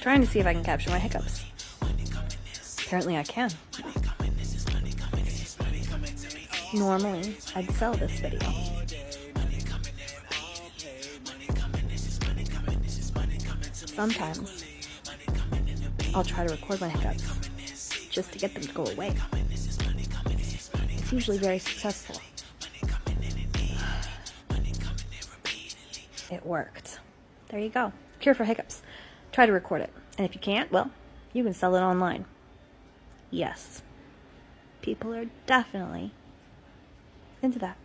trying to see if I can capture my hiccups. Apparently I can. Normally, I'd sell this video. Sometimes, I'll try to record my hiccups just to get them to go away. It's usually very successful. It worked. There you go. Cure for hiccups. Try to record it. And if you can't, well, you can sell it online. Yes. People are definitely into that.